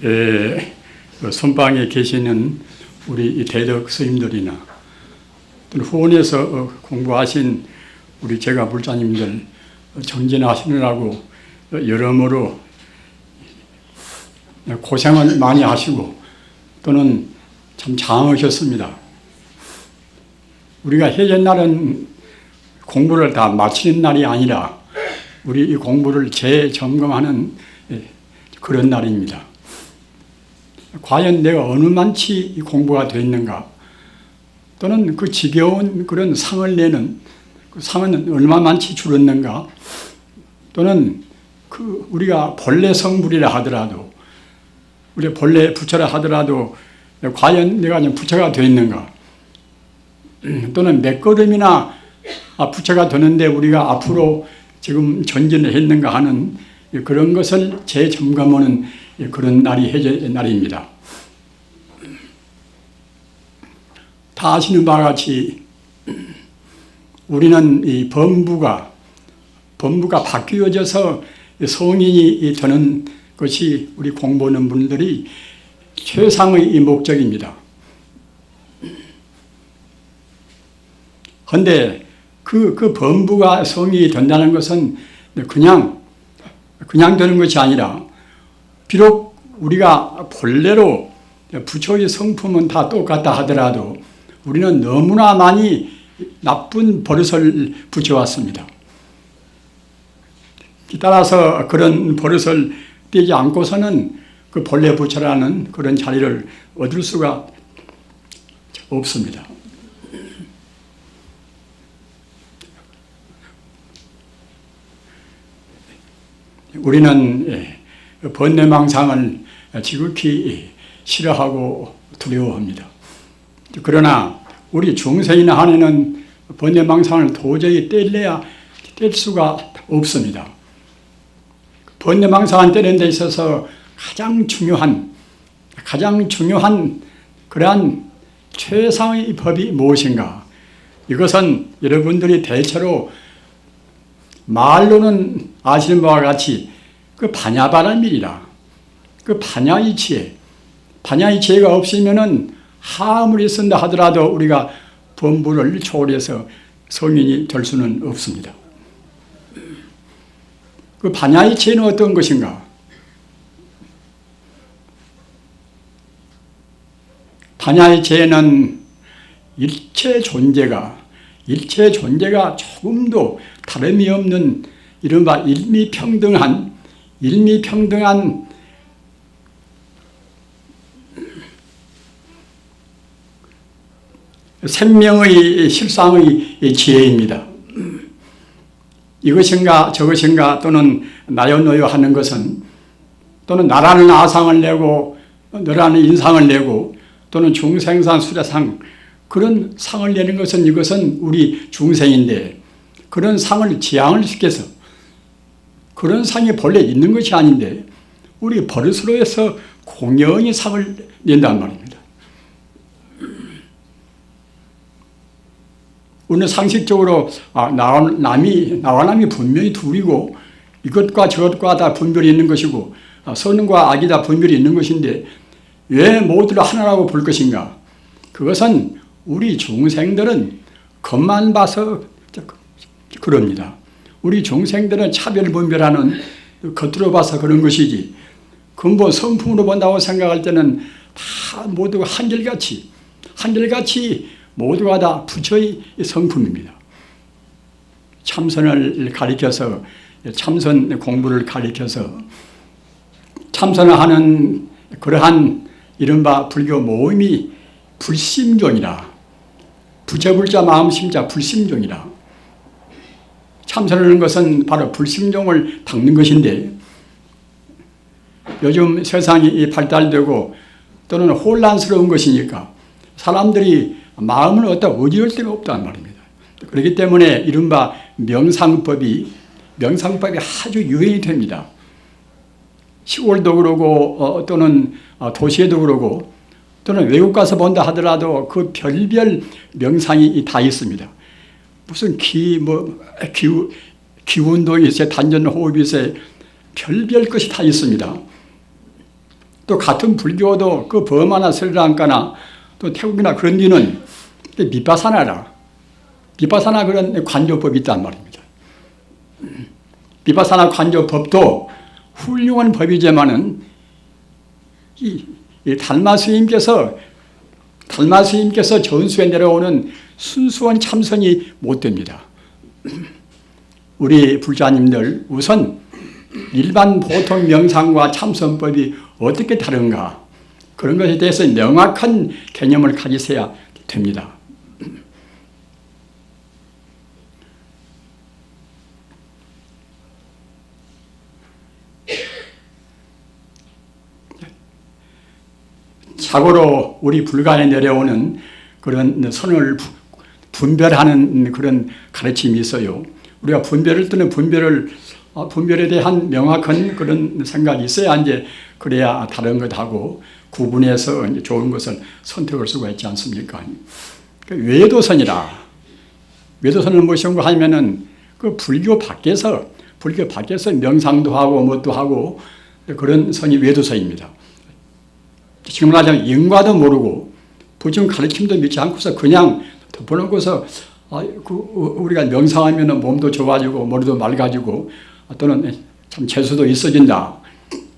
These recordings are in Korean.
그 선방에 계시는 우리 대덕 스님들이나 또는 후원에서 공부하신 우리 제가 불자님들 정진하시느라고 여러모로 고생을 많이 하시고 또는 참 장하셨습니다. 우리가 옛날은 공부를 다 마치는 날이 아니라 우리 이 공부를 재점검하는 그런 날입니다. 과연 내가 어느 만치 공부가 됐는가, 또는 그 지겨운 그런 상을 내는 그 상은 얼마만치 줄었는가, 또는 그 우리가 본래 성불이라 하더라도, 우리 본래 부처라 하더라도 과연 내가 부처가 됐는가, 또는 몇 걸음이나 부처가 되는데 우리가 앞으로 지금 전진을 했는가 하는 그런 것을 재점검하는 그런 날이 해제 날입니다. 다 아시는 바와 같이 우리는 이 범부가 바뀌어져서 성인이 되는 것이 우리 공부하는 분들이 최상의 목적입니다. 그런데 그 범부가 성인이 된다는 것은 그냥 되는 것이 아니라, 비록 우리가 본래로 부처의 성품은 다 똑같다 하더라도 우리는 너무나 많이 나쁜 버릇을 붙여왔습니다. 따라서 그런 버릇을 떼지 않고서는 그 본래 부처라는 그런 자리를 얻을 수가 없습니다. 우리는 번뇌망상을 지극히 싫어하고 두려워합니다. 그러나 우리 중생인 한에는 번뇌망상을 도저히 뗄 수가 없습니다. 번뇌망상을 떼는 데 있어서 가장 중요한 그러한 최상의 법이 무엇인가? 이것은 여러분들이 대체로 말로는 아시는 바와 같이 그 반야바람일이라, 그 반야의 지혜가 없으면은 아무리 쓴다 하더라도 우리가 범부를 초월해서 성인이 될 수는 없습니다. 그 반야의 지혜는 어떤 것인가? 반야의 지혜는 일체 존재가 조금도 다름이 없는 이른바 일미평등한 생명의 실상의 지혜입니다. 이것인가 저것인가 또는 나요 너요 하는 것은, 또는 나라는 아상을 내고 너라는 인상을 내고 또는 중생상 수자상 그런 상을 내는 것은, 이것은 우리 중생인데 그런 상을 지향을 시켜서 그런 상이 본래 있는 것이 아닌데 우리 버릇으로 해서 공연히 상을 낸단 말입니다. 우리는 상식적으로 나와 남이 분명히 둘이고 이것과 저것과 다 분별이 있는 것이고 선과 악이 다 분별이 있는 것인데 왜 모두를 하나라고 볼 것인가? 그것은 우리 중생들은 겉만 봐서 그럽니다. 우리 중생들은 차별 분별하는 겉으로 봐서 그런 것이지, 근본 성품으로 본다고 생각할 때는 다 모두가 한결같이 모두가 다 부처의 성품입니다. 참선을 가리켜서, 참선 공부를 가리켜서 참선을 하는 그러한 이른바 불교 모임이 불심종이라, 부처불자 마음심자 불심종이라. 참선하는 것은 바로 불심종을 닦는 것인데, 요즘 세상이 발달되고 또는 혼란스러운 것이니까 사람들이 마음을 어디다 의지할 데가 없다는 말입니다. 그렇기 때문에 이른바 명상법이 아주 유행이 됩니다. 시골도 그러고 또는 도시에도 그러고 또는 외국 가서 본다 하더라도 그 별별 명상이 다 있습니다. 무슨 기운동이 있어요. 단전 호흡이 있어요. 별별 것이 다 있습니다. 또 같은 불교도 그 버마나 스리랑카나 또 태국이나 그런 데는 비파사나라. 비파사나 그런 관조법이 있단 말입니다. 비파사나 관조법도 훌륭한 법이지만은 이 달마 스님께서 전수에 내려오는 순수한 참선이 못 됩니다. 우리 불자님들 우선 일반 보통 명상과 참선법이 어떻게 다른가 그런 것에 대해서 명확한 개념을 가지셔야 됩니다. 자고로 우리 불가에 내려오는 그런 선을 분별하는 그런 가르침이 있어요. 우리가 분별을 뜨는 분별에 대한 명확한 그런 생각이 있어야 이제 그래야 다른 것하고 구분해서 이제 좋은 것을 선택할 수가 있지 않습니까? 외도선이라. 외도선은 무엇인가 하면은 그 불교 밖에서 명상도 하고 뭣도 하고 그런 선이 외도선입니다. 지금 말하자면 인과도 모르고 부처님 가르침도 믿지 않고서 그냥 덮어놓고서 우리가 명상하면 몸도 좋아지고 머리도 맑아지고 또는 참 재수도 있어진다.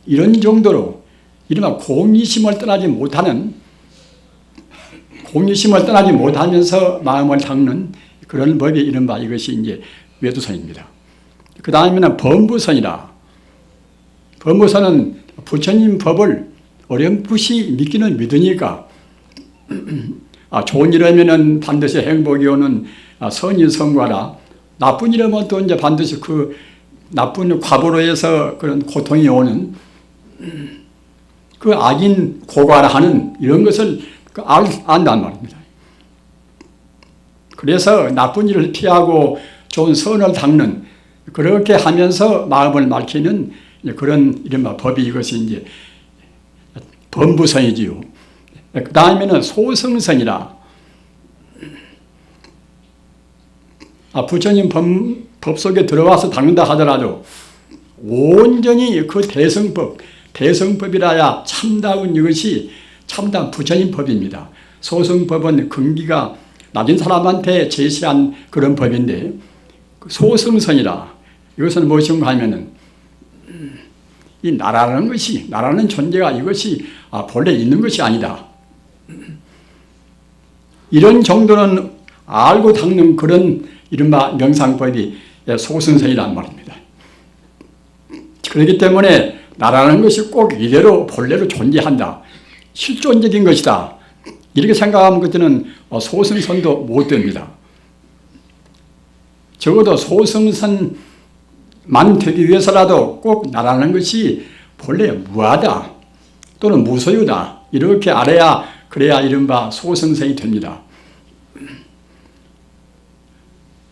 이런 정도로 이른바 공의심을 떠나지 못하면서 마음을 닦는 그런 법이 이른바 이것이 이제 외도선입니다. 그 다음에는 범부선이라. 범부선은 부처님 법을 어렴풋이 믿기는 믿으니까 좋은 일하면은 반드시 행복이 오는 선인 성과라. 나쁜 일하면 또 이제 반드시 그 나쁜 과보로 해서 그런 고통이 오는 그 악인 고과라 하는 이런 것을 안단 말입니다. 그래서 나쁜 일을 피하고 좋은 선을 닦는 그렇게 하면서 마음을 밝히는 그런 이른바 법이 이것이 이제 범부선이지요. 그 다음에는 소승선이라. 부처님 법 속에 들어와서 닦는다 하더라도 온전히 그 대성법이라야 참다운 이것이 참다운 부처님 법입니다. 소승법은 근기가 낮은 사람한테 제시한 그런 법인데 소승선이라. 이것은 무엇인가 하면은 이 나라는 존재가 이것이 본래 있는 것이 아니다. 이런 정도는 알고 닦는 그런 이른바 명상법이 소승선이란 말입니다. 그렇기 때문에 나라는 것이 꼭 이대로 본래로 존재한다. 실존적인 것이다. 이렇게 생각하면 그때는 소승선도 못 됩니다. 적어도 소승선만 되기 위해서라도 꼭 나라는 것이 본래 무하다 또는 무소유다 이렇게 알아야 그래야 이른바 소승선이 됩니다.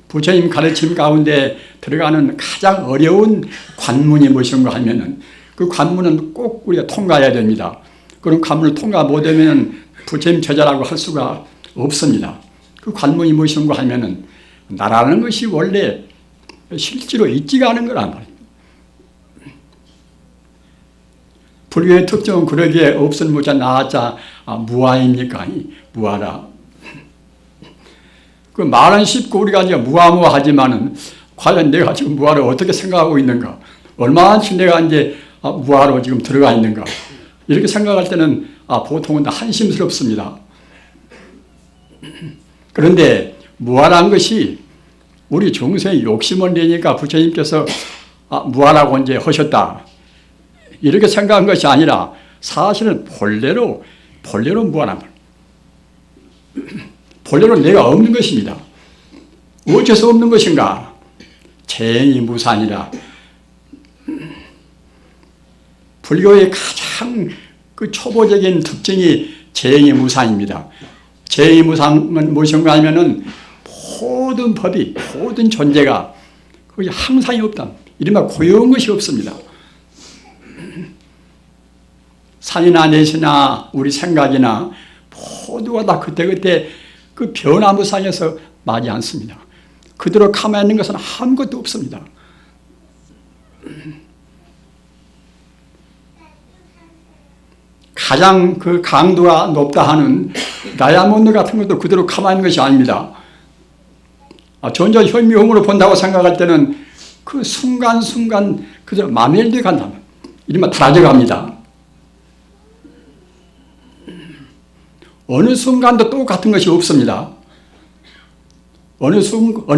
부처님 가르침 가운데 들어가는 가장 어려운 관문이 무엇인가 하면은 그 관문은 꼭 우리가 통과해야 됩니다. 그런 관문을 통과 못하면 부처님 제자라고 할 수가 없습니다. 그 관문이 무엇인가 하면은 나라는 것이 원래 실제로 있지가 않은 거란 말입니다. 불교의 특징은 그러기에 없은 무자 나자 무아입니까? 무아라. 그 말은 쉽고 우리가 이제 무아무아하지만은 과연 내가 지금 무아를 어떻게 생각하고 있는가? 얼마만큼 내가 이제 무아로 지금 들어가 있는가? 이렇게 생각할 때는 보통은 한심스럽습니다. 그런데 무아란 것이 우리 중생의 욕심을 내니까 부처님께서 무아라고 이제 하셨다. 이렇게 생각한 것이 아니라 사실은 본래로 무아란 말. 본래로 내가 없는 것입니다. 어째서 없는 것인가? 재행이 무산이라. 불교의 가장 그 초보적인 특징이 재행이 무산입니다. 재행이 무산은 무엇인가 하면은 모든 법이, 모든 존재가 거기 항상이 없다. 이른바 고요한 것이 없습니다. 산이나 내시나 우리 생각이나 모두가 다 그때그때 그 변화무상에서 나지 않습니다. 그대로 가만히 있는 것은 아무것도 없습니다. 가장 그 강도가 높다 하는 다이아몬드 같은 것도 그대로 가만히 있는 것이 아닙니다. 전혀 현미경으로 본다고 생각할 때는 그 순간순간 그저 마멜돼 간다. 이러면 달아져 갑니다. 어느 순간도 똑같은 것이 없습니다. 어느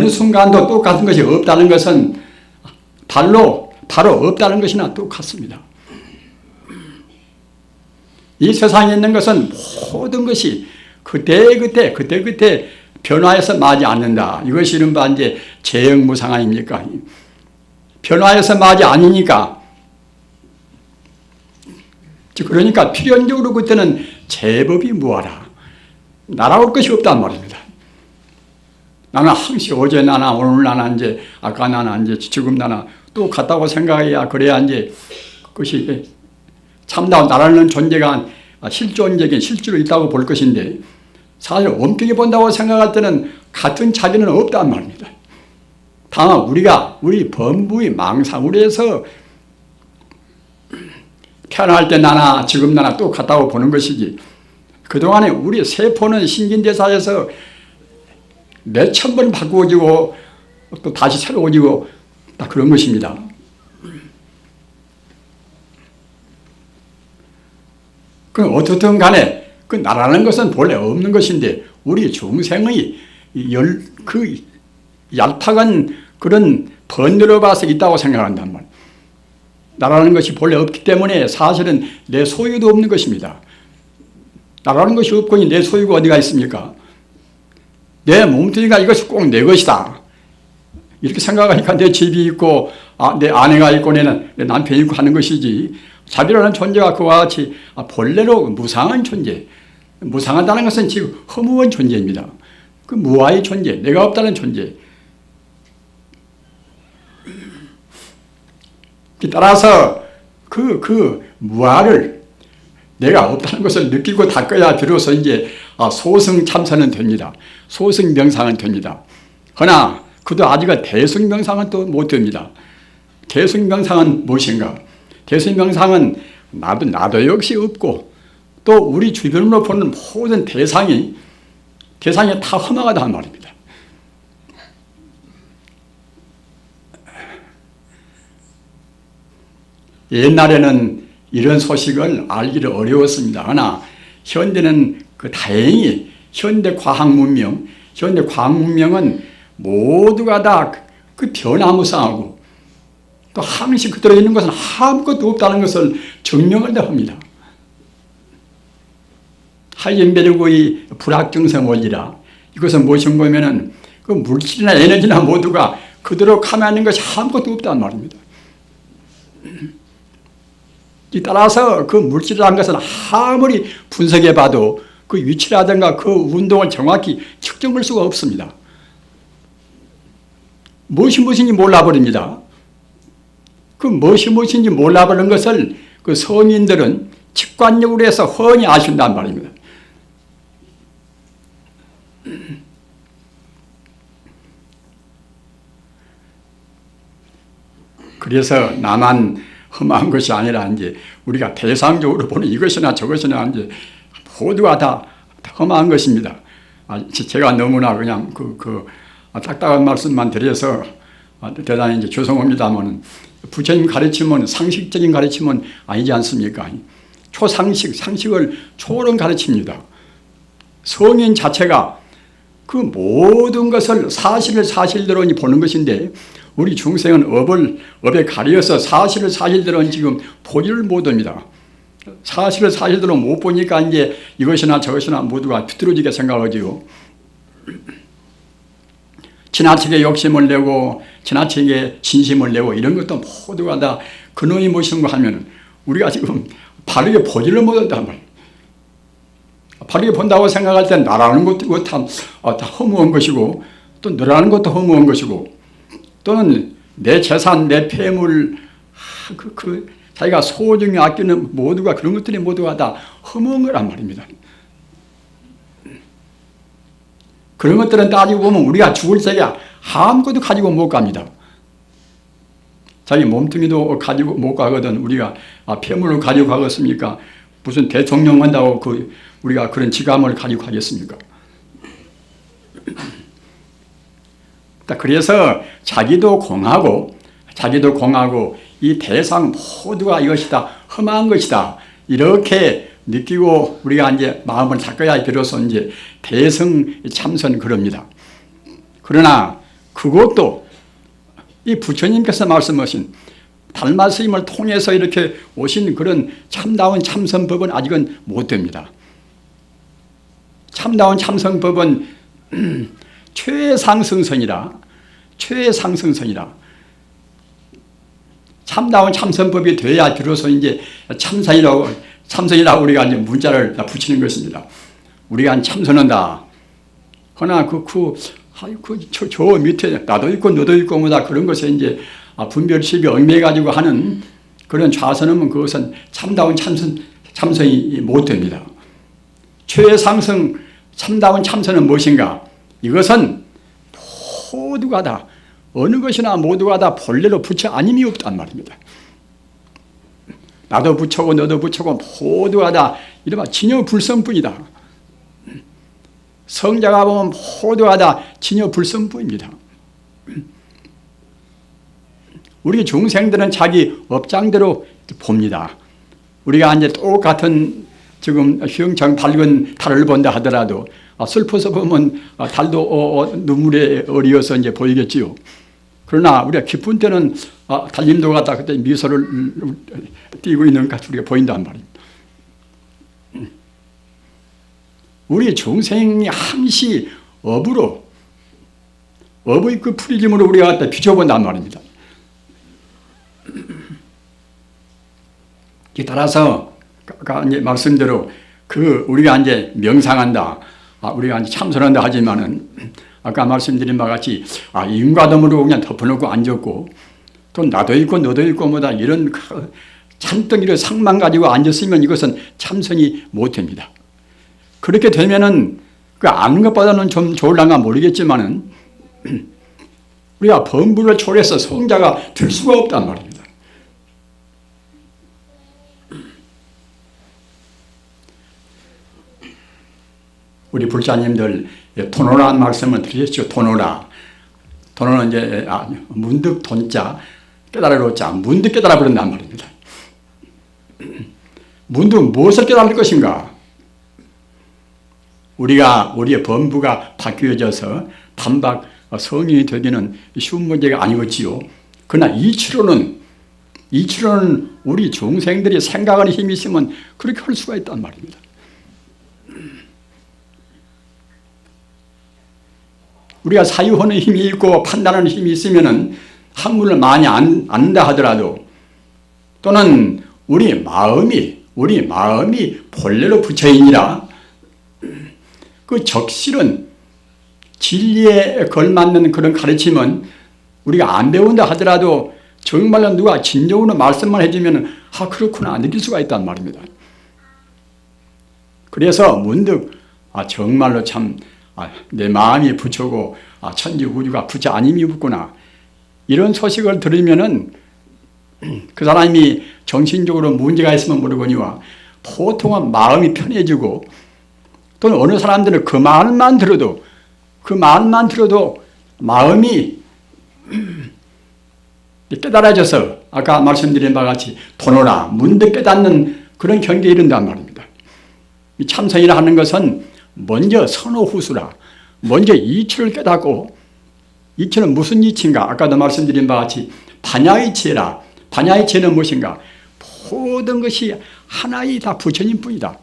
순간도 똑같은 것이 없다는 것은 바로 없다는 것이나 똑같습니다. 이 세상에 있는 것은 모든 것이 그때 변화해서 마지 않는다. 이것이 이른바 이제 재형무상 아닙니까? 변화해서 마지 않으니까. 그러니까 필연적으로 그때는 제법이 무하라. 날아올 것이 없단 말입니다. 나는 항상 어제 나나 오늘 나나 이제 아까 나나 이제 지금 나나 또 같다고 생각해야 그래야 이제 그것이 참다운 나라는 존재가 실존적인 실제로 있다고 볼 것인데 사실 엄격히 본다고 생각할 때는 같은 자기는 없단 말입니다. 다만 우리 범부의 망상으로해서 태어날 때 나나 지금 나나 또 같다고 보는 것이지 그동안에 우리 세포는 신진대사에서 몇천 번 바꾸어지고 또 다시 새로워지고 다 그런 것입니다. 그럼 어떻든 간에 그 나라는 것은 본래 없는 것인데 우리 중생의 그 얄팍한 그런 번뇌로 봐서 있다고 생각한단 말이에요. 나라는 것이 본래 없기 때문에 사실은 내 소유도 없는 것입니다. 나라는 것이 없거니 내 소유가 어디가 있습니까? 내 몸뚱이가 이것이 꼭 내 것이다. 이렇게 생각하니까 내 집이 있고 내 아내가 있고 내 남편이 있고 하는 것이지 자비라는 존재가 그와 같이 본래로 무상한 존재, 무상하다는 것은 지금 허무한 존재입니다. 그 무아의 존재, 내가 없다는 존재. 따라서 그 무아를 내가 없다는 것을 느끼고 닦아야 비로소 이제 소승 참선은 됩니다. 소승 명상은 됩니다. 그러나 그도 아직은 대승 명상은 또 못 됩니다. 대승 명상은 무엇인가? 대승 명상은 나도 역시 없고 또 우리 주변으로 보는 모든 대상이 다 허망하다는 말입니다. 옛날에는 이런 소식을 알기를 어려웠습니다. 그러나 현대는 다행히 현대 과학 문명은 모두가 다 그 변화무쌍하고 또 항시 그대로 있는 것은 아무것도 없다는 것을 증명을 합니다. 하이젠베르그의 불확정성 원리라 이것은 무엇인가 하면은 그 물질이나 에너지나 모두가 그대로 가만히 있는 것이 아무것도 없다는 말입니다. 따라서 그 물질이라는 것은 아무리 분석해 봐도 그 위치라든가 그 운동을 정확히 측정할 수가 없습니다. 무엇인지 몰라버립니다. 그 무엇인지 몰라버리는 것을 그 성인들은 직관적으로 해서 훤히 아신단 말입니다. 그래서 나만 험한 것이 아니라 이제 우리가 대상적으로 보는 이것이나 저것이나 이제 모두가 다 험한 것입니다. 제가 너무나 그냥 딱딱한 말씀만 드려서 대단히 이제 죄송합니다만 부처님 가르침은 상식적인 가르침은 아니지 않습니까? 상식을 초월한 가르칩니다. 성인 자체가 그 모든 것을 사실을 사실대로 보는 것인데 우리 중생은 업에 가려서 사실을 사실대로 지금 보지를 못합니다. 사실을 사실대로 못 보니까 이제 이것이나 저것이나 모두가 비뚤어지게 생각하지요. 지나치게 욕심을 내고 지나치게 진심을 내고 이런 것도 모두가 다 근원이 무엇인가 하면 우리가 지금 바르게 보지를 못한단 말이에요. 바르게 본다고 생각할 때 나라는 것도 다 허무한 것이고 또 너라는 것도 허무한 것이고 또는 내 재산, 내 폐물, 자기가 소중히 아끼는 모두가 그런 것들이 모두가 다 허무한 거란 말입니다. 그런 것들은 따지고 보면 우리가 죽을 적에 아무것도 가지고 못 갑니다. 자기 몸뚱이도 가지고 못 가거든. 우리가 폐물을 가지고 가겠습니까? 무슨 대통령 한다고 우리가 그런 직함을 가지고 하겠습니까? 그래서 자기도 공하고 이 대상 모두가 이것이다, 험한 것이다, 이렇게 느끼고 우리가 이제 마음을 닦아야 비로소 이제 대성 참선 그럽니다. 그러나 그것도 이 부처님께서 말씀하신 달마 스님을 통해서 이렇게 오신 그런 참다운 참선법은 아직은 못 됩니다. 참다운 참선법은 최상승선이라 참다운 참선법이 돼야 비로소 이제 참선이라고 우리가 이제 문자를 붙이는 것입니다. 우리가 참선한다. 그러나 저 밑에 나도 있고 너도 있고 뭐다 그런 것에 이제 분별심이 얽매가지고 하는 그런 좌선하면 그것은 참다운 참선이 못 됩니다. 최상승 참다운 참선은 무엇인가? 이것은 모두가 다 어느 것이나 모두가 다 본래로 부처 아님이 없단 말입니다. 나도 부처고 너도 부처고 모두가 다 이른바 진여불성뿐이다. 성자가 보면 모두가 다 진여불성뿐입니다. 우리 중생들은 자기 업장대로 봅니다. 우리가 이제 똑같은 지금 휘영창 밝은 달을 본다 하더라도 슬퍼서 보면 달도 눈물에 어리어서 이제 보이겠지요. 그러나 우리가 기쁜 때는 달님도 갖다 그때 미소를 띠고 있는 것 같이 우리가 보인단 말입니다. 우리 중생이 항시 업의 그 풀이짐으로 우리가 갖다 비춰본단 말입니다. 따라서 아까 이제 말씀대로 우리가 이제 명상한다, 우리가 이제 참선한다 하지만은 아까 말씀드린 바와 같이 인과덤으로 그냥 덮어놓고 앉았고 또 나도 있고 너도 있고 뭐다 이런 잔덩이를 상만 가지고 앉았으면 이것은 참선이 못됩니다. 그렇게 되면은 아는 것보다는 좀 좋을랑가 모르겠지만은 우리가 범부를 초래해서 성자가 될 수가 없단 말입니다. 우리 불자님들 토노라는 말씀을 들으셨죠? 토노는 이제 문득 돈자 깨달으러 자 문득 깨달아 버린단 말입니다. 문득 무엇을 깨달을 것인가? 우리의 범부가 바뀌어져서 단박 성인이 되기는 쉬운 문제가 아니겠지요. 그러나 이치로는 우리 중생들이 생각하는 힘이 있으면 그렇게 할 수가 있단 말입니다. 우리가 사유하는 힘이 있고 판단하는 힘이 있으면은 학문을 많이 안다 하더라도 또는 우리 마음이 본래로 부처이니라 그 적실은 진리에 걸맞는 그런 가르침은 우리가 안 배운다 하더라도 정말로 누가 진정으로 말씀만 해주면 그렇구나 느낄 수가 있단 말입니다. 그래서 문득 정말로 참 내 마음이 부처고 천지 우주가 부처 아님이 없구나 이런 소식을 들으면은 그 사람이 정신적으로 문제가 있으면 모르거니와 보통은 마음이 편해지고 또는 어느 사람들은 그 말만 들어도 마음이 깨달아져서 아까 말씀드린 바와 같이 토노라 문득 깨닫는 그런 경계에 이른단 말입니다. 이 참선이라 하는 것은 먼저 선호후수라 먼저 이치를 깨닫고 이치는 무슨 이치인가? 아까도 말씀드린 바와 같이 반야이치라. 반야이치는 무엇인가? 모든 것이 하나의 다 부처님뿐이다.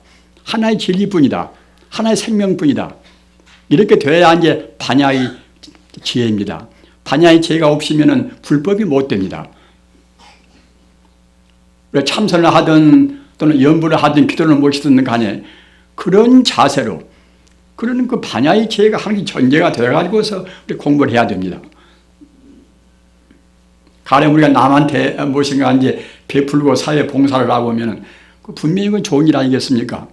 하나의 진리뿐이다. 하나의 생명뿐이다. 이렇게 돼야 이제 반야의 지혜입니다. 반야의 지혜가 없으면 불법이 못 됩니다. 참선을 하든 또는 연부를 하든 기도를 모시든 간에 그런 자세로 그런 그 반야의 지혜가 항상 전제가 되어가지고서 공부를 해야 됩니다. 가령 우리가 남한테 무엇인가 이제 베풀고 사회 봉사를 하고 오면은 분명히 그건 좋은 일 아니겠습니까?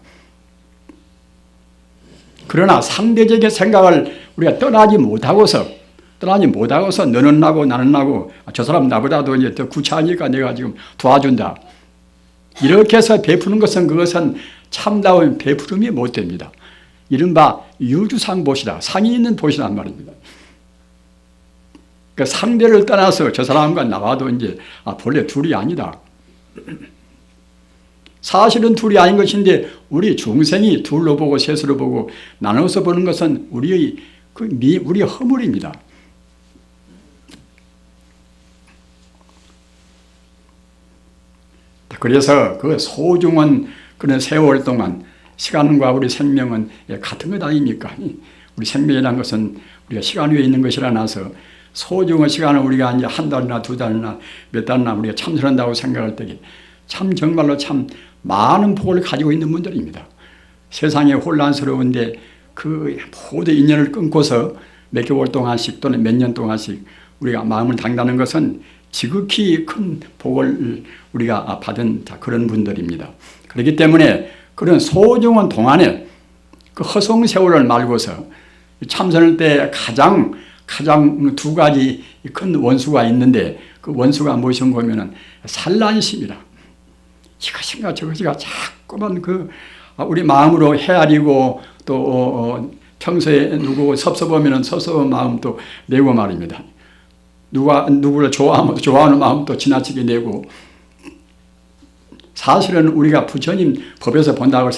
그러나 상대적인 생각을 우리가 떠나지 못하고서 너는 나고 나는 나고 저 사람 나보다도 이제 더 구차하니까 내가 지금 도와준다. 이렇게 해서 베푸는 것은 그것은 참다운 베푸름이 못 됩니다. 이른바 유주상 보시라, 상이 있는 보시란 말입니다. 그 상대를 떠나서 저 사람과 나와도 이제 본래 둘이 아니다. 사실은 둘이 아닌 것인데 우리 중생이 둘로 보고 셋으로 보고 나눠서 보는 것은 우리의 우리의 허물입니다. 그래서 그 소중한 그런 세월 동안 시간과 우리 생명은 같은 것 아닙니까? 우리 생명이라는 것은 우리가 시간 위에 있는 것이라서 소중한 시간을 우리가 이제 한 달이나 두 달이나 몇 달이나 우리가 참선한다고 생각할 때 참 정말로 참 많은 복을 가지고 있는 분들입니다. 세상에 혼란스러운데 그 모든 인연을 끊고서 몇 개월 동안씩 또는 몇 년 동안씩 우리가 마음을 담다는 것은 지극히 큰 복을 우리가 받은 그런 분들입니다. 그렇기 때문에 그런 소중한 동안에 그 허송 세월을 말고서 참선할 때 가장 두 가지 큰 원수가 있는데 그 원수가 무엇인가 보면은 산란심이라. 이것인가 저것인가 자꾸만 우리 마음으로 헤아리고 또 평소에 누구 섭섭하면 섭섭한 마음도 내고 말입니다. 누구를 좋아하는 마음도 지나치게 내고, 사실은 우리가 부처님 법에서 본다고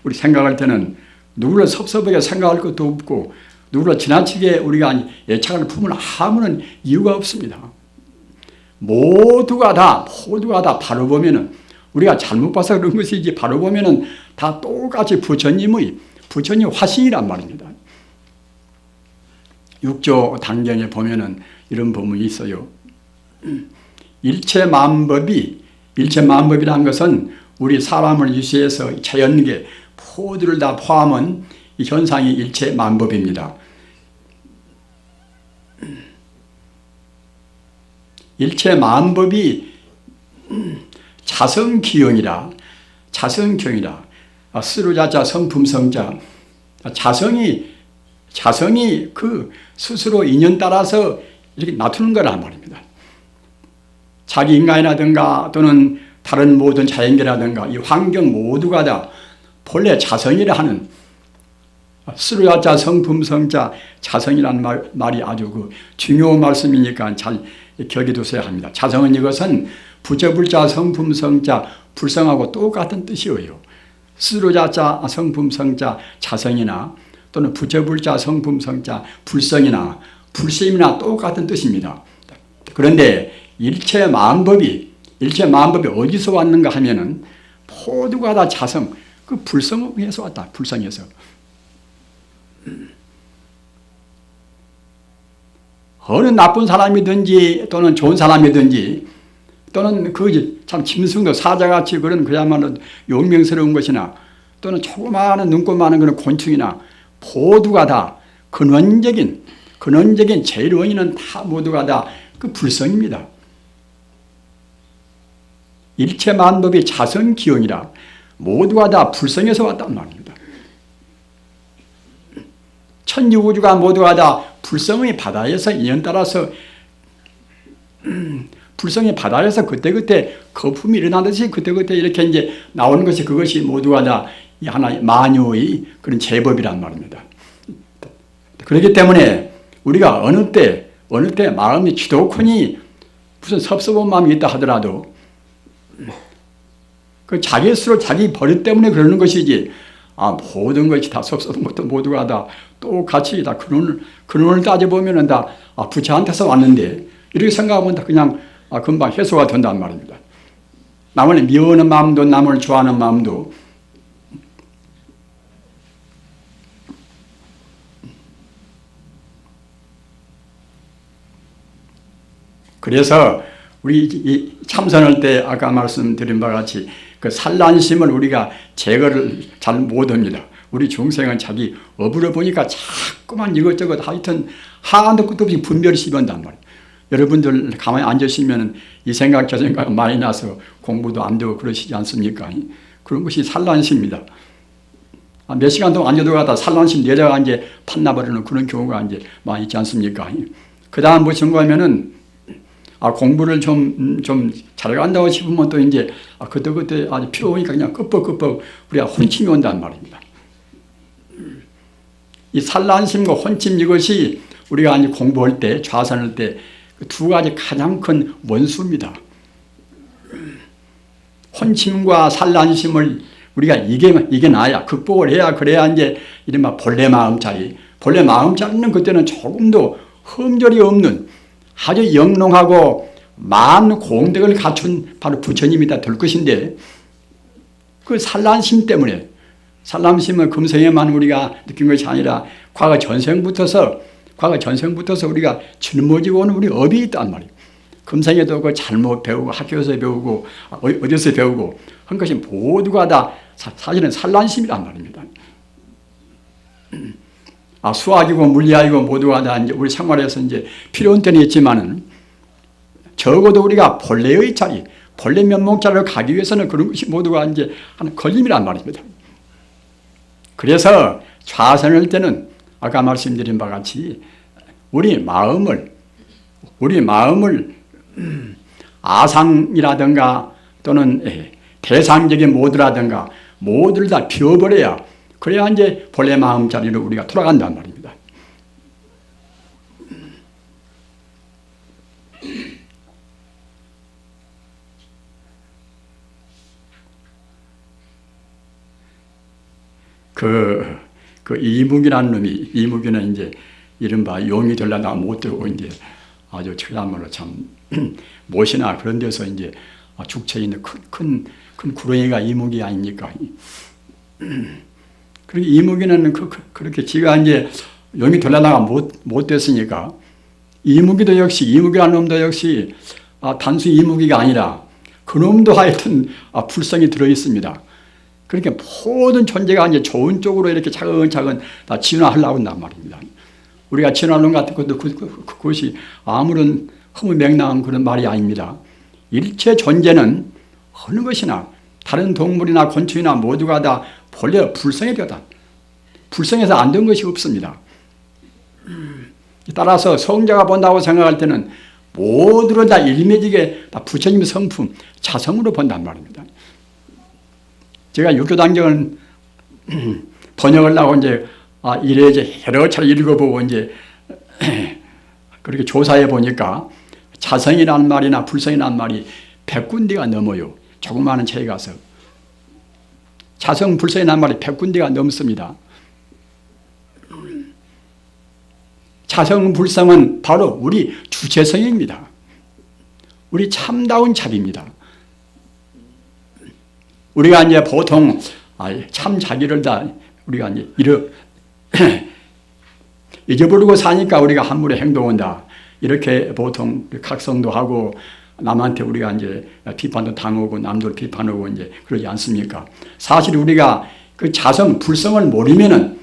우리 생각할 때는 누구를 섭섭하게 생각할 것도 없고 누구를 지나치게 우리가 애착을 품을 아무런 이유가 없습니다. 모두가 다 바로 보면은 우리가 잘못 봐서 그런 것이지 바로 보면은 다 똑같이 부처님 화신이란 말입니다. 육조 단경에 보면은 이런 법문이 있어요. 일체만법이라는 것은 우리 사람을 유시해서 자연계 모두를 다 포함한 이 현상이 일체만법입니다. 일체만법이 자성기용이라. 스루자자 성품성자. 자성이 그 스스로 인연 따라서 이렇게 나투는 거란 말입니다. 자기 인간이라든가 또는 다른 모든 자연계라든가 이 환경 모두가 다 본래 자성이라 하는 스루자자 성품성자 자성이라는 말이 아주 중요한 말씀이니까 잘 기억해 두셔야 합니다. 자성은 이것은 부처불자 성품성자 불성하고 똑같은 뜻이에요. 스루자자 성품성자 자성이나 또는 부처불자 성품성자 불성이나 불심이나 똑같은 뜻입니다. 그런데 일체만법이 어디서 왔는가 하면은 모두가 다 자성, 그 불성에서 왔다. 불성에서. 어느 나쁜 사람이든지 또는 좋은 사람이든지 또는 참 짐승도 사자같이 그런 그야말로 용맹스러운 것이나 또는 조그마한 눈꽃 많은 그런 곤충이나 모두가 다 근원적인 제일 원인은 다 모두가 다 그 불성입니다. 일체만법이 자성기용이라. 모두가 다 불성에서 왔단 말입니다. 천지우주가 모두가 다 불성의 바다에서 인연 따라서 불성의 바다에서 그때그때 거품이 일어나듯이 그때그때 이렇게 이제 나오는 것이 그것이 모두가 다 하나의 만유의 그런 제법이란 말입니다. 그렇기 때문에 우리가 어느 때 마음이 지독하니 무슨 섭섭한 마음이 있다 하더라도 그 자기 스스로 자기 버릇 때문에 그러는 것이지 모든 것이 다 섭섭한 것도 모두가 다 똑같이 다 근원을 따져보면 다 부처한테서 왔는데 이렇게 생각하면 다 그냥 금방 해소가 된단 말입니다. 남을 미워하는 마음도 남을 좋아하는 마음도 그래서 우리 참선할 때 아까 말씀드린 바와 같이 그 산란심을 우리가 제거를 잘 못합니다. 우리 중생은 자기 업으로 보니까 자꾸만 이것저것 하여튼 한도 끝도 없이 분별이 씹은단 말이에요. 여러분들 가만히 앉으시면 이 생각 저 생각 많이 나서 공부도 안 되고 그러시지 않습니까? 그런 것이 산란심입니다. 몇 시간 동안 앉아도 가다 산란심 내려가 이제 판나버리는 그런 경우가 이제 많이 있지 않습니까? 그 다음 무엇인가 하면은 공부를 좀 잘간다고 싶으면 또 이제 그때 아주 필요하니까 그냥 끄뻑끄뻑 우리가 혼침이 온단 말입니다. 이 산란심과 혼침 이것이 우리가 이제 공부할 때, 좌선할 때 그 두 가지 가장 큰 원수입니다. 혼침과 산란심을 우리가 이겨놔야, 극복을 해야, 그래야 이제 이른바 본래 마음자리. 본래 마음자리는 그때는 조금도 흠결이 없는 아주 영롱하고 많은 공덕을 갖춘 바로 부처님이다 될 것인데, 그 산란심 때문에, 산란심은 금생에만 우리가 느낀 것이 아니라 과거 전생부터서 우리가 짊어지고 오는 우리 업이 있단 말이에요. 금생에도 그 잘못 배우고 학교에서 배우고 어디서 배우고 한 것이 모두가 다 사실은 산란심이란 말입니다. 수학이고 물리학이고 모두가 다 이제 우리 생활에서 이제 필요한 때는 있지만은 적어도 우리가 본래의 자리, 본래 면목자리를 가기 위해서는 그런 것이 모두가 이제 하는 걸림이란 말입니다. 그래서 좌선할 때는 아까 말씀드린 바와 같이 우리 마음을 아상이라든가 또는 대상적인 모드라든가 모두를 다 비워버려야, 그래야 이제 본래 마음 자리로 우리가 돌아간단 말입니다. 그 이묵이라는 놈이, 이묵이는 이제 이른바 용이 되려다가 못 되고 이제 아주 처참으로 참 못이나 그런 데서 이제 죽쳐 있는 큰 구렁이가 이묵이 아닙니까? 그러니까 이묵이는 그렇게 지가 이제 용이 되려다가 못 됐으니까 이묵이도 역시, 이묵이라는 놈도 역시 단순히 이묵이가 아니라 그 놈도 하여튼 불성이 들어 있습니다. 그렇게 모든 존재가 이제 좋은 쪽으로 이렇게 차근차근 다 진화하려고 한단 말입니다. 우리가 진화론 같은 것도 그것이 아무런 허무맹랑한 그런 말이 아닙니다. 일체 존재는 어느 것이나 다른 동물이나 곤충이나 모두가 다 본래 불성이 되다. 불성에서 안 된 것이 없습니다. 따라서 성자가 본다고 생각할 때는 모두를 다 일매지게 다 부처님의 성품, 자성으로 본단 말입니다. 제가 육교단경을 번역을 하고 이제 이래 여러 차례 읽어보고 이제 그렇게 조사해 보니까 자성이라는 말이나 불성이라는 말이 100군데가 넘어요. 조그마한 책에 가서. 자성, 불성이라는 말이 100군데가 넘습니다. 자성, 불성은 바로 우리 주체성입니다. 우리 참다운 자비입니다. 우리가 이제 보통 참 자기를 다 우리가 이제 잊어버리고 사니까 우리가 함부로 행동한다. 이렇게 보통 각성도 하고 남한테 우리가 이제 비판도 당하고 남들 비판하고 이제 그러지 않습니까? 사실 우리가 그 자성, 불성을 모르면은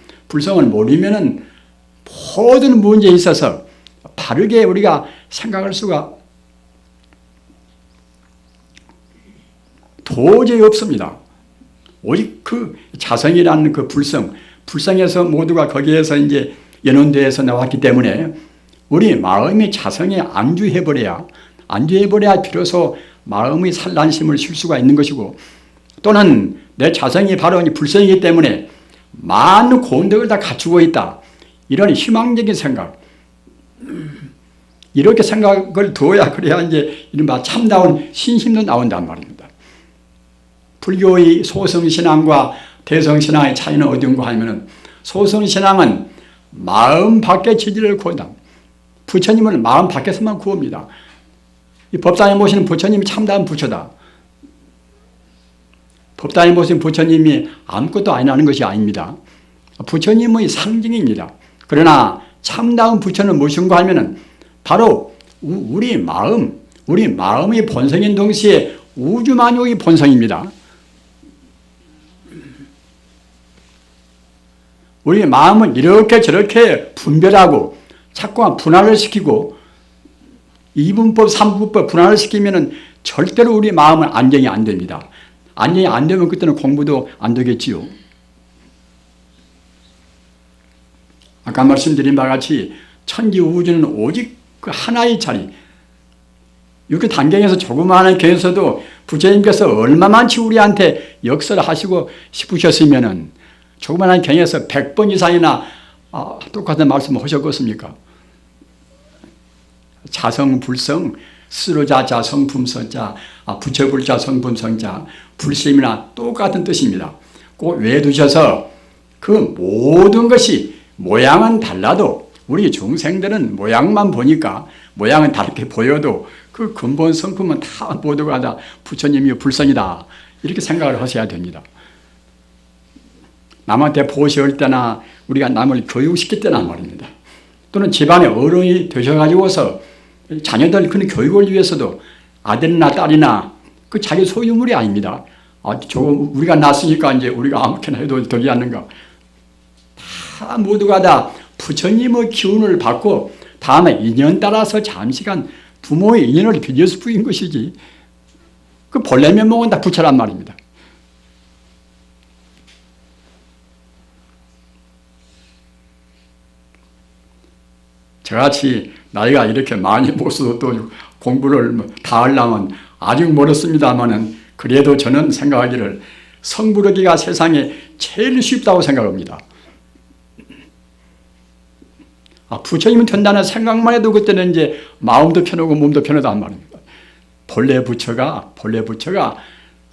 모든 문제에 있어서 바르게 우리가 생각할 수가 도저히 없습니다. 오직 그 자성이라는 그 불성에서 모두가 거기에서 이제 연원돼서 나왔기 때문에 우리 마음이 자성에 안주해버려야 비로소 마음의 산란심을 쉴 수가 있는 것이고, 또는 내 자성이 바로 불성이기 때문에 많은 공덕을 다 갖추고 있다. 이런 희망적인 생각, 이렇게 생각을 둬야 그래야 이제 이른바 참다운 신심도 나온단 말입니다. 불교의 소성신앙과 대성신앙의 차이는 어딘가 하면은, 소성신앙은 마음 밖의 지지를 구한다. 부처님을 마음 밖에서만 구합니다. 이 법당에 모시는 부처님이 참다운 부처다. 법당에 모시는 부처님이 아무것도 아니라는 것이 아닙니다. 부처님의 상징입니다. 그러나 참다운 부처는 무엇인가 하면은 바로 우리 마음의 본성인 동시에 우주만유의 본성입니다. 우리 마음은 이렇게 저렇게 분별하고 자꾸만 분할을 시키고 이분법, 삼분법 분할을 시키면은 절대로 우리 마음은 안정이 안 됩니다. 안정이 안 되면 그때는 공부도 안 되겠지요. 아까 말씀드린 바와 같이 천지 우주는 오직 그 하나의 자리, 이렇게 단경에서 조그마한 경에서도 부처님께서 얼마만치 우리한테 역설을 하시고 싶으셨으면은 조그마한 경에서 100번 이상이나 똑같은 말씀을 하셨겠습니까? 자성불성, 스로자자 성품성자, 부처불자 성품성자, 불심이나 똑같은 뜻입니다. 꼭 외두셔서 그 모든 것이 모양은 달라도 우리 중생들은 모양만 보니까 모양은 다르게 보여도 그 근본 성품은 다 모두가 다 부처님이 불성이다. 이렇게 생각을 하셔야 됩니다. 남한테 보시할 때나 우리가 남을 교육시킬 때나 말입니다. 또는 집안에 어른이 되셔가지고서 자녀들 그런 교육을 위해서도 아들이나 딸이나 그 자기 소유물이 아닙니다. 조금 우리가 낳았으니까 이제 우리가 아무렇게나 해도 되지 않는가. 다 모두가 다 부처님의 기운을 받고 다음에 인연 따라서 잠시간 부모의 인연을 빌려서 부인 것이지 그 본래 면목은 다 부처란 말입니다. 저같이 나이가 이렇게 많이 먹어도 또 공부를 다 하려면 아직 멀었습니다만은 그래도 저는 생각하기를 성부르기가 세상에 제일 쉽다고 생각합니다. 부처님은 된다는 생각만 해도 그때는 이제 마음도 편하고 몸도 편하단 말입니다. 본래 부처가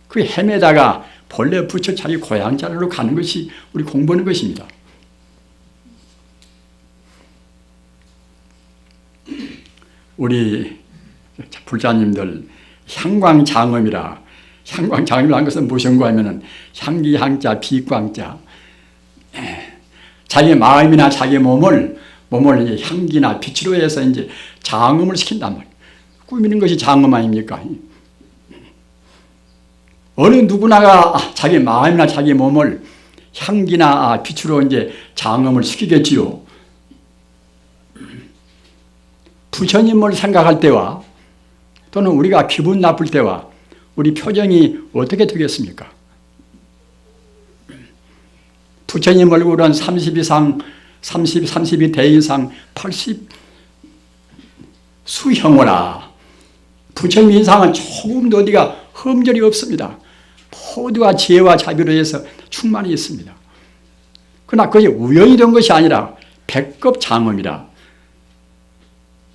그 헤매다가 본래 부처 자기 고향 자리로 가는 것이 우리 공부하는 것입니다. 우리 불자님들 향광장엄이라 향광장엄이라는 것은 무엇인가 하면은 향기 향자 비광자 자기 마음이나 자기 몸을 이제 향기나 빛으로 해서 이제 장엄을 시킨단 말이에요. 꾸미는 것이 장엄 아닙니까? 어느 누구나가 자기 마음이나 자기 몸을 향기나 빛으로 이제 장엄을 시키겠지요. 부처님을 생각할 때와 또는 우리가 기분 나쁠 때와 우리 표정이 어떻게 되겠습니까? 부처님 얼굴은 30 이상, 32 대 이상 80 수형어라. 부처님 인상은 조금도 어디가 흠결이 없습니다. 모두가 지혜와 자비로 해서 충만히 있습니다. 그러나 그게 우연히 된 것이 아니라 백급 장엄이라.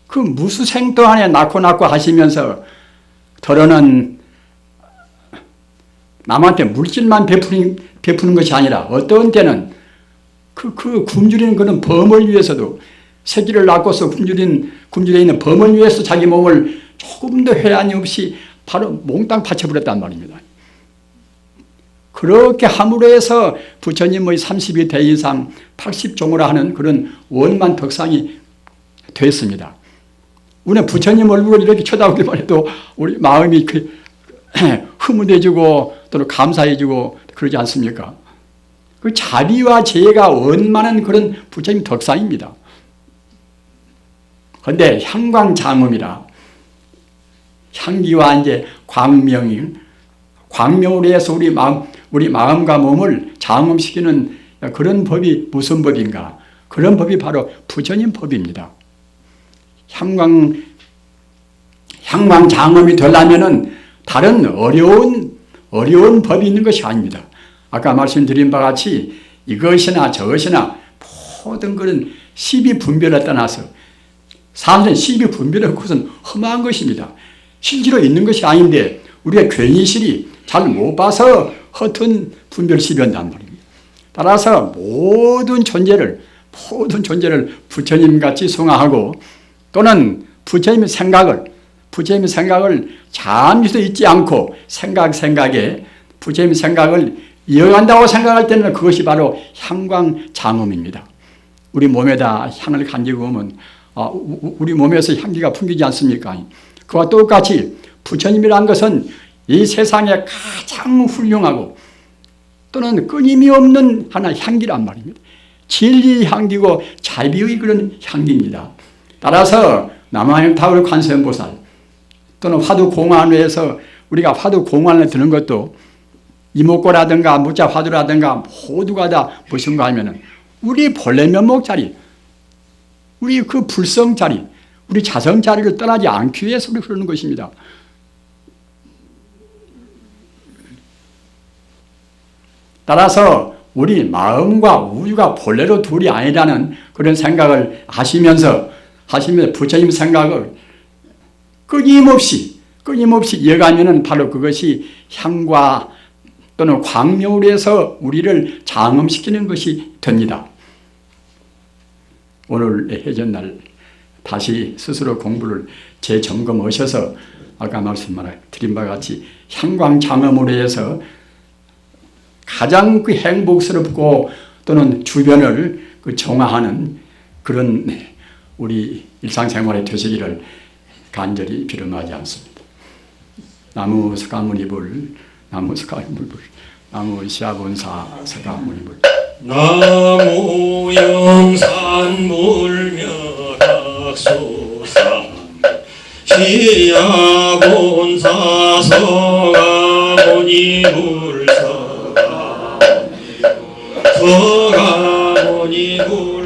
그 무수생 동안에 낳고 하시면서 더러는 남한테 물질만 베푸는 것이 아니라 어떤 때는 그 굶주리는 그런 범을 위해서도 새끼를 낳고서 굶주려 있는 범을 위해서 자기 몸을 조금도 회한이 없이 바로 몽땅 바쳐버렸단 말입니다. 그렇게 함으로 해서 부처님의 32대 이상 80종으로 하는 그런 원만 덕상이 됐습니다. 우리는 부처님 얼굴을 이렇게 쳐다보기만 해도 우리 마음이 흐뭇해지고 또는 감사해지고 그러지 않습니까? 그 자비와 재가 원만한 그런 부처님 덕상입니다. 그런데 향광장엄이라 향기와 이제 광명으로 해서 우리 마음과 몸을 장엄시키는 그런 법이 무슨 법인가? 그런 법이 바로 부처님 법입니다. 향광장엄이 되려면은 다른 어려운 법이 있는 것이 아닙니다. 아까 말씀드린 바와 같이 이것이나 저것이나 모든 그런 시비 분별을 떠나서 사람들은 시비 분별한 것은 험한 것입니다. 실제로 있는 것이 아닌데 우리가 괜히 잘 못 봐서 허튼 분별 시비한단 말입니다. 따라서 모든 존재를 부처님같이 성화하고 또는 부처님의 생각을 잠시도 잊지 않고 생각에 부처님의 생각을 이어간다고 생각할 때는 그것이 바로 향광장엄입니다. 우리 몸에다 향을 간지고 오면 우리 몸에서 향기가 풍기지 않습니까? 그와 똑같이 부처님이란 것은 이 세상에 가장 훌륭하고 또는 끊임이 없는 하나의 향기란 말입니다. 진리의 향기고 자비의 그런 향기입니다. 따라서 남아행타월 관세음보살 또는 화두공안에서 우리가 화두공안을 드는 것도 이목고라든가 무자화두라든가 모두가 다 무엇인가 하면은 우리 본래 면목 자리, 우리 그 불성 자리, 우리 자성 자리를 떠나지 않기 위해서 우리 그러는 것입니다. 따라서 우리 마음과 우주가 본래로 둘이 아니라는 그런 생각을 하시면서 부처님 생각을 끊임없이 이어가면은 바로 그것이 향과 또는 광명으로 해서 우리를 장엄시키는 것이 됩니다. 오늘 해전날 다시 스스로 공부를 재점검하셔서 아까 말씀드린 바와 같이 향광장엄으로 해서 가장 그 행복스럽고 또는 주변을 그 정화하는 그런 우리 일상생활이 되시기를 간절히 비름하지 않습니다. 나무 석가모니불, 나무 석가모니불, 나무 시아본사 석가모니불. 나무 영산불며 각소산 시아본사 석가모니불 석가모니불